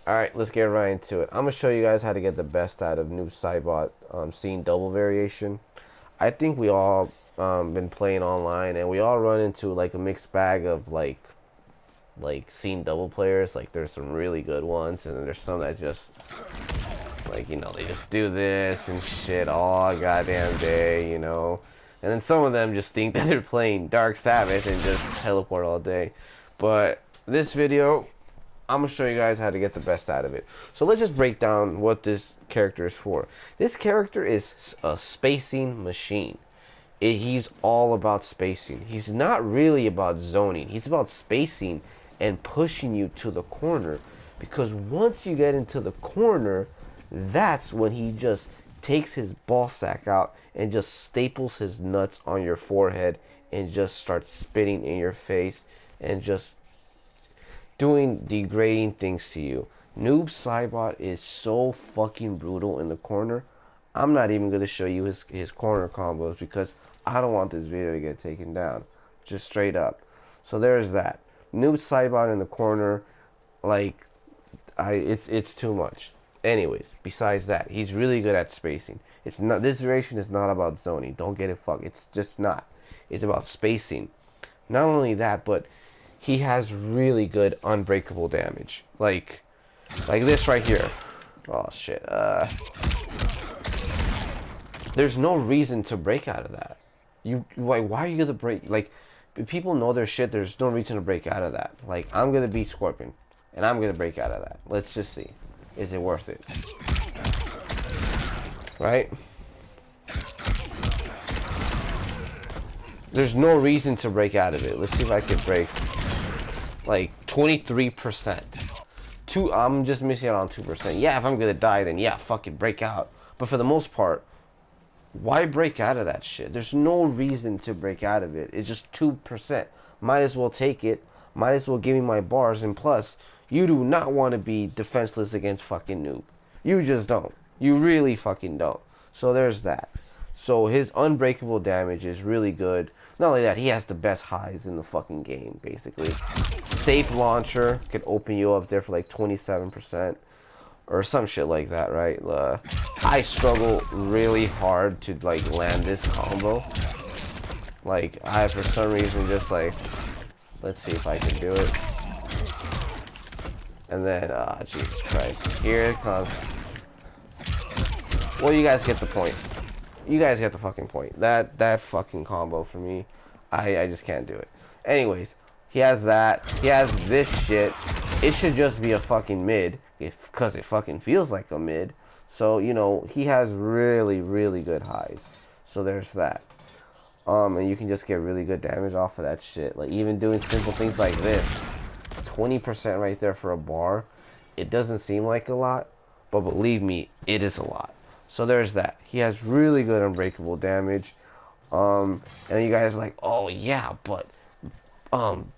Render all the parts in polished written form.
Alright, let's get right into it. I'm going to show you guys how to get the best out of Noob Saibot scene double variation. I think we all been playing online, and we all run into like a mixed bag of like scene double players. Like there's some really good ones, and then there's some that just like, you know, they just do this and shit all goddamn day, you know. And then some of them just think that they're playing Dark Sabbath and just teleport all day. But this video, I'm going to show you guys how to get the best out of it. So let's just break down what this character is for. This character is a spacing machine. He's all about spacing. He's not really about zoning. He's about spacing and pushing you to the corner. Because once you get into the corner, that's when he just takes his ball sack out and just staples his nuts on your forehead and just starts spitting in your face and just doing degrading things to you. Noob Saibot is so fucking brutal in the corner. I'm not even going to show you his corner combos because I don't want this video to get taken down. Just straight up. So there's that. Noob Saibot in the corner, like, it's too much. Anyways, besides that, he's really good at spacing. It's not, this variation is not about zoning. Don't get it fucked. It's just not. It's about spacing. Not only that, but he has really good unbreakable damage. Like this right here. Oh shit. There's no reason to break out of that. Like, why are you gonna break? Like, if people know their shit, there's no reason to break out of that. Like, I'm gonna beat Scorpion, and I'm gonna break out of that. Let's just see. Is it worth it? Right? There's no reason to break out of it. Let's see if I can break like 23%. I'm just missing out on 2%. Yeah, if I'm gonna die, then yeah, fucking break out. But for the most part, why break out of that shit? There's no reason to break out of it. It's just 2%. Might as well take it. Might as well give me my bars. And plus, you do not want to be defenseless against fucking Noob. You just don't. You really fucking don't. So there's that. So his unbreakable damage is really good. Not only that, he has the best highs in the fucking game, basically. Safe launcher can open you up there for like 27%. Or some shit like that, right? I struggle really hard to like land this combo. Like, I for some reason just like, let's see if I can do it. And then, Jesus Christ. Here it comes. Well, you guys get the point. You guys get the fucking point. That fucking combo for me, I just can't do it. Anyways, he has that. He has this shit. It should just be a fucking mid, because it fucking feels like a mid. So, you know, he has really, really good highs. So there's that. And you can just get really good damage off of that shit. Like, even doing simple things like this. 20% right there for a bar. It doesn't seem like a lot, but believe me, it is a lot. So there's that. He has really good unbreakable damage. And you guys are like, oh yeah, but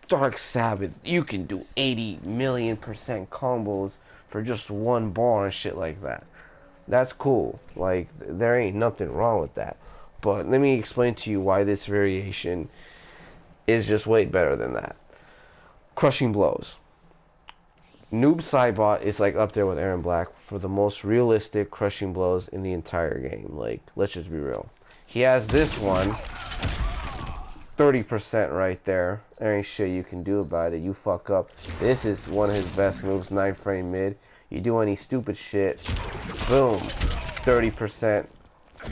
Dark Sabbath, you can do 80 million% combos for just one bar and shit like that. That's cool. Like, there ain't nothing wrong with that. But let me explain to you why this variation is just way better than that. Crushing blows. Noob Saibot is like up there with Aaron Black for the most realistic crushing blows in the entire game. Like, let's just be real. He has this one, 30% right there. There ain't shit you can do about it. You fuck up. This is one of his best moves, 9-frame mid. You do any stupid shit, boom, 30%.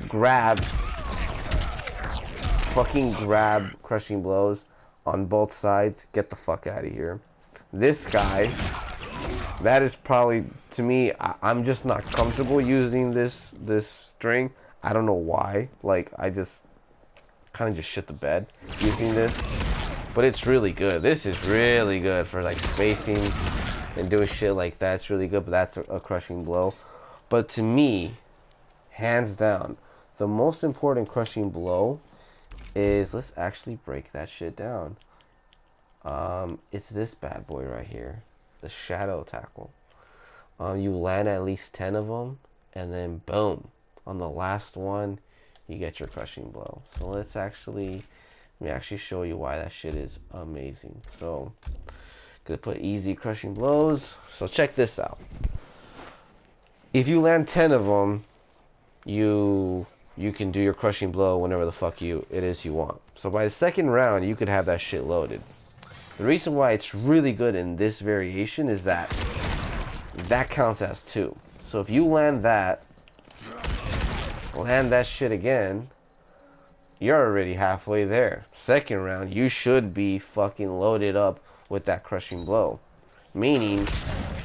Grabs, fucking grab crushing blows on both sides. Get the fuck out of here. This guy, that is probably, to me, I'm just not comfortable using this string. I don't know why. Like, I just kind of just shit the bed using this. But it's really good. This is really good for like spacing and doing shit like that. It's really good, but that's a crushing blow. But to me, hands down, the most important crushing blow is, let's actually break that shit down. It's this bad boy right here, the shadow tackle. You land at least 10 of them, and then boom, on the last one, you get your crushing blow. So let me actually show you why that shit is amazing. So, gonna put easy crushing blows. So check this out. If you land 10 of them, you can do your crushing blow whenever the fuck it is you want. So by the second round, you could have that shit loaded. The reason why it's really good in this variation is that counts as 2. So if you land that shit again, you're already halfway there. Second round, you should be fucking loaded up with that crushing blow. Meaning,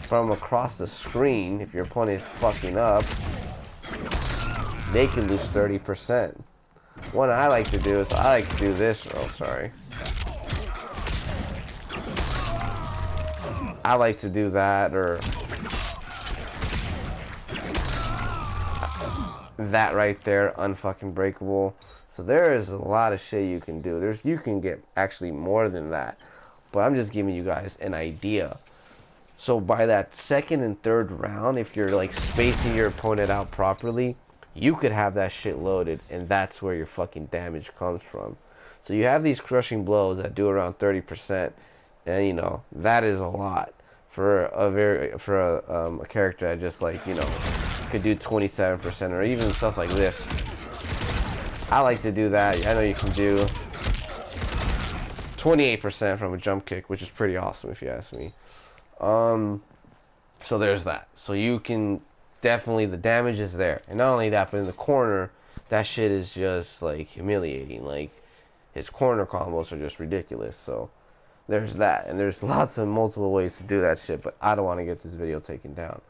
from across the screen, if your opponent is fucking up, they can lose 30%. What I like to do is, I like to do this, oh sorry. I like to do that, or that right there, unfucking breakable. So there is a lot of shit you can do. You can get actually more than that, but I'm just giving you guys an idea. So by that second and third round, if you're like spacing your opponent out properly, you could have that shit loaded, and that's where your fucking damage comes from. So you have these crushing blows that do around 30%, and you know that is a lot for a character that just like, you know, could do 27% or even stuff like this. I like to do that. I know you can do 28% from a jump kick, which is pretty awesome if you ask me. So there's that. So you can definitely, the damage is there, and not only that, but in the corner, that shit is just like humiliating. Like his corner combos are just ridiculous. So there's that, and there's lots of multiple ways to do that shit, but I don't want to get this video taken down.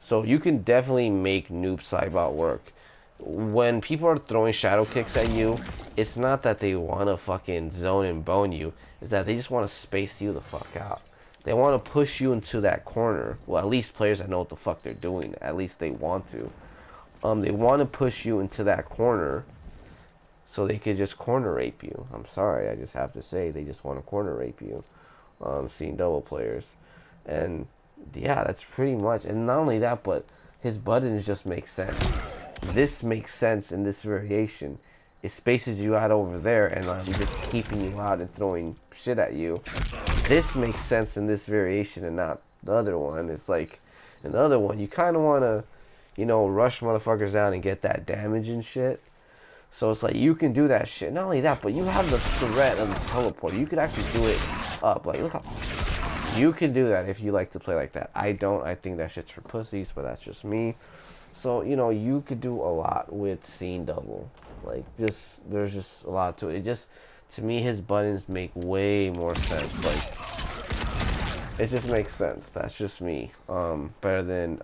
So you can definitely make Noob Saibot work. When people are throwing shadow kicks at you, it's not that they want to fucking zone and bone you, it's that they just want to space you the fuck out. They want to push you into that corner. Well, at least players that know what the fuck they're doing, at least they want to. They want to push you into that corner so they could just corner rape you. I'm sorry, I just have to say, they just want to corner rape you. Seeing double players. And yeah, that's pretty much. And not only that, but his buttons just make sense. This makes sense in this variation. It spaces you out over there, and I'm just keeping you out and throwing shit at you. This makes sense in this variation and not the other one. It's like, in the other one, you kind of want to, you know, rush motherfuckers down and get that damage and shit. So it's like, you can do that shit. Not only that, but you have the threat of the teleport. You could actually do it up. Like, look how... You can do that if you like to play like that. I don't. I think that shit's for pussies, but that's just me. So, you know, you could do a lot with seeing double. Like, there's just a lot to it. It just, to me, his buttons make way more sense. Like, it just makes sense. That's just me. Better than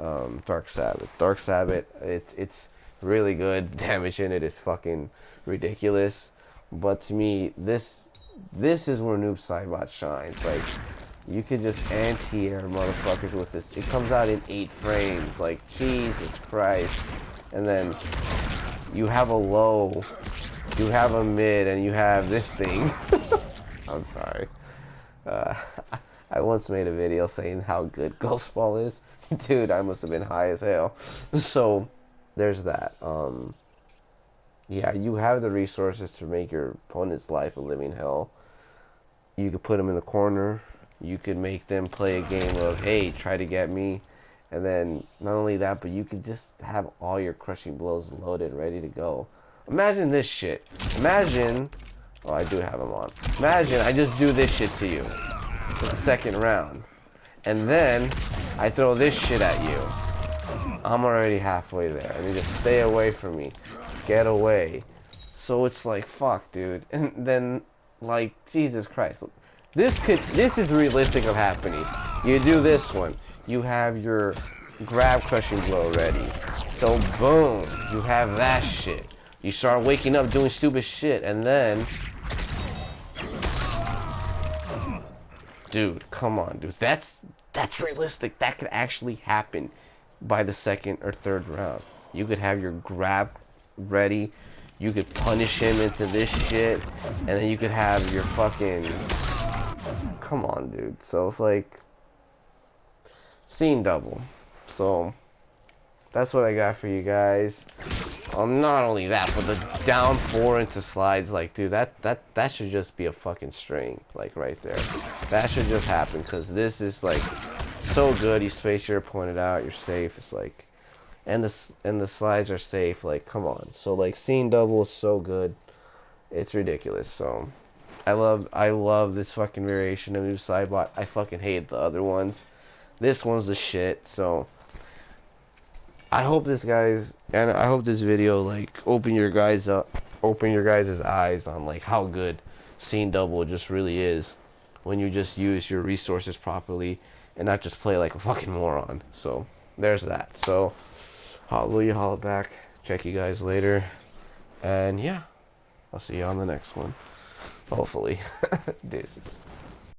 Dark Sabbath. Dark Sabbath, it's really good. Damage in it is fucking ridiculous. But to me, this is where Noob Saibot shines. Like, you could just anti-air motherfuckers with this. It comes out in 8 frames. Like, Jesus Christ. And then you have a low, you have a mid, and you have this thing. I'm sorry. I once made a video saying how good Ghost Ball is. Dude, I must have been high as hell. So, there's that. Yeah, you have the resources to make your opponent's life a living hell. You could put them in the corner. You could make them play a game of, hey, try to get me. And then, not only that, but you could just have all your crushing blows loaded, ready to go. Imagine this shit. Imagine, oh, I do have them on. Imagine I just do this shit to you. The second round. And then, I throw this shit at you. I'm already halfway there. And you just stay away from me. Get away. So it's like, fuck, dude. And then, like, Jesus Christ. This is realistic of happening. You do this one. You have your grab crushing blow ready. So boom, you have that shit. You start waking up doing stupid shit, and then, dude, come on, dude. That's realistic. That could actually happen by the second or third round. You could have your grab ready. You could punish him into this shit, and then you could have your fucking... Come on, dude. So it's like scene double. So that's what I got for you guys. Not only that, but the down 4 into slides, like, dude, that should just be a fucking string, like, right there. That should just happen, because this is like so good. You space your opponent out, you're safe. It's like, and the slides are safe. Like, come on. So like scene double is so good, it's ridiculous. So I love this fucking variation of Noob Saibot. I fucking hate the other ones. This one's the shit. So I hope I hope this video like open your guys' eyes on like how good scene double just really is when you just use your resources properly and not just play like a fucking moron. So there's that. So hallelujah, holla back. Check you guys later. And yeah, I'll see you on the next one. Hopefully. Deuces.